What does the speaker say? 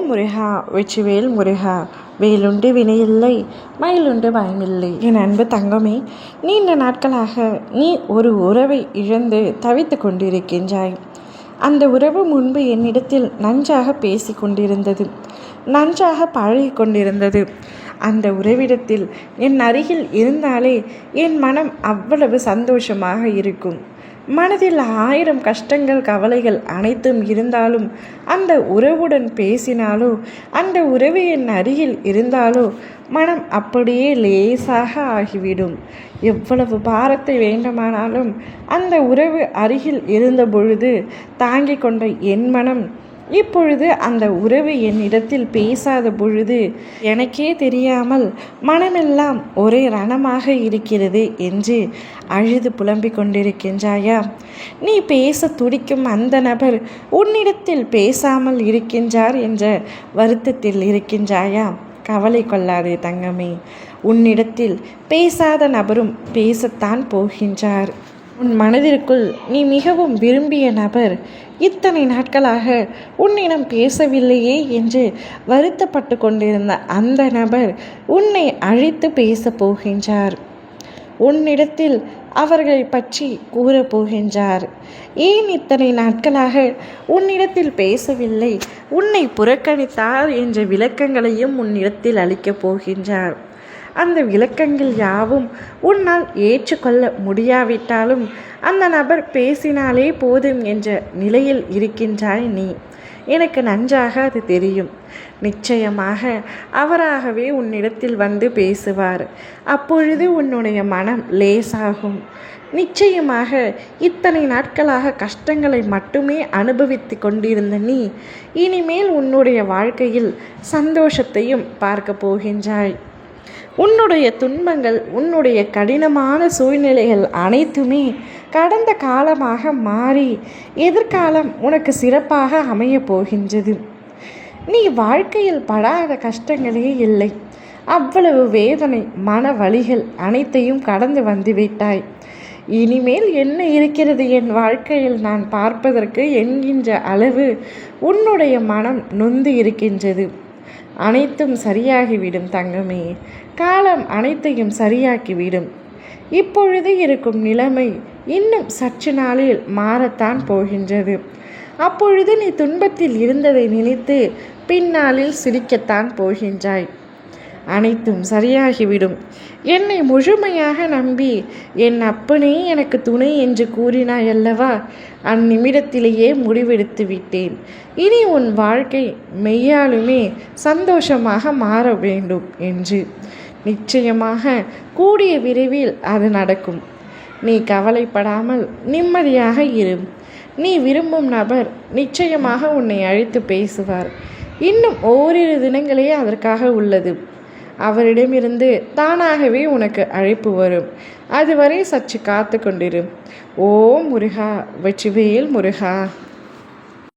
முருகா வெற்றிவேல் முருகா, வேலுண்டு வினையில்லை மயிலுண்டு பயமில்லை. என் அன்பு தங்கமே, நீண்ட நாட்களாக நீ ஒரு உறவை இழந்து தவித்து கொண்டிருக்கின்றாய். அந்த உறவு முன்பு என்னிடத்தில் நன்றாக பேசி கொண்டிருந்தது, நன்றாக பழகி கொண்டிருந்தது. அந்த உறவிடத்தில் என் அருகில் இருந்தாலே என் மனம் அவ்வளவு சந்தோஷமாக இருக்கும். மனதில் 1000 கஷ்டங்கள் கவலைகள் அனைத்தும் இருந்தாலும் அந்த உறவுடன் பேசினாலோ அந்த உறவு என் அருகில் இருந்தாலோ மனம் அப்படியே லேசாக ஆகிவிடும். எவ்வளவு பாரத்தை வேண்டுமானாலும் அந்த உறவு அருகில் இருந்த பொழுது தாங்கிக் கொண்ட என் மனம் இப்பொழுது அந்த உறவு என்னிடத்தில் பேசாத பொழுது எனக்கே தெரியாமல் மனமெல்லாம் ஒரே ரணமாக இருக்கிறது என்று அழுது புலம்பிக் கொண்டிருக்கின்றாயா? நீ பேச துடிக்கும் அந்த நபர் உன்னிடத்தில் பேசாமல் இருக்கின்றார் என்ற வருத்தத்தில் இருக்கின்றாயா? கவலை கொள்ளாதே தங்கமே, உன்னிடத்தில் பேசாத நபரும் பேசத்தான் போகின்றார். உன் மனதிற்குள் நீ மிகவும் விரும்பிய நபர் இத்தனை நாட்களாக உன்னிடம் பேசவில்லையே என்று வருத்தப்பட்டு கொண்டிருந்த அந்த நபர் உன்னை அழைத்து பேச போகின்றார். உன்னிடத்தில் அவர்களை பற்றி கூறப்போகின்றார். ஏன் இத்தனை நாட்களாக உன்னிடத்தில் பேசவில்லை, உன்னை புறக்கணித்தார் என்ற விளக்கங்களையும் உன்னிடத்தில் அளிக்கப் போகின்றார். அந்த விளக்கங்கள் யாவும் உன்னால் ஏற்றுக்கொள்ள முடியாவிட்டாலும் அந்த நபர் பேசினாலே போதும் என்ற நிலையில் இருக்கின்றாய் நீ. எனக்கு நன்றாக அது தெரியும். நிச்சயமாக அவராகவே உன்னிடத்தில் வந்து பேசுவார். அப்பொழுது உன்னுடைய மனம் லேசாகும். நிச்சயமாக இத்தனை நாட்களாக கஷ்டங்களை மட்டுமே அனுபவித்து கொண்டிருந்த நீ இனிமேல் உன்னுடைய வாழ்க்கையில் சந்தோஷத்தையும் பார்க்க போகின்றாய். உன்னுடைய துன்பங்கள், உன்னுடைய கடினமான சூழ்நிலைகள் அனைத்துமே கடந்த காலமாக மாறி எதிர்காலம் உனக்கு சிறப்பாக அமைய போகின்றது. நீ வாழ்க்கையில் படாத கஷ்டங்களே இல்லை. அவ்வளவு வேதனை, மன வலிகள் அனைத்தையும் கடந்து வந்துவிட்டாய். இனிமேல் என்ன இருக்கிறது என் வாழ்க்கையில் நான் பார்ப்பதற்கு என்கின்ற அளவு உன்னுடைய மனம் நொந்து இருக்கின்றது. அனைத்தும் சரியாகிவிடும் தங்கமே, காலம் அனைத்தையும் சரியாக்கிவிடும். இப்பொழுது இருக்கும் நிலைமை இன்னும் சற்று நாளில் மாறத்தான் போகின்றது. அப்பொழுது நீ துன்பத்தில் இருந்ததை நினைத்து பின்னாளில் சிரிக்கத்தான் போகின்றாய். அனைத்தும் சரியாகிவிடும். என்னை முழுமையாக நம்பி என் அப்பனே எனக்கு துணை என்று கூறினாய் அல்லவா? அந்நிமிடத்திலேயே முடிவெடுத்து விட்டேன். இனி உன் வாழ்க்கை மெய்யாலுமே சந்தோஷமாக மாற வேண்டும் என்று. நிச்சயமாக கூடிய விரைவில் அது நடக்கும். நீ கவலைப்படாமல் நிம்மதியாக இரு. நீ விரும்பும் நபர் நிச்சயமாக உன்னை அழைத்து பேசுவார். இன்னும் ஓரிரு தினங்களே அதற்காக உள்ளது. அவரிடமிருந்து தானாகவே உனக்கு அழைப்பு வரும். அதுவரை சற்று காத்து கொண்டிரு. ஓம் முருகா வெற்றிவேல் முருகா.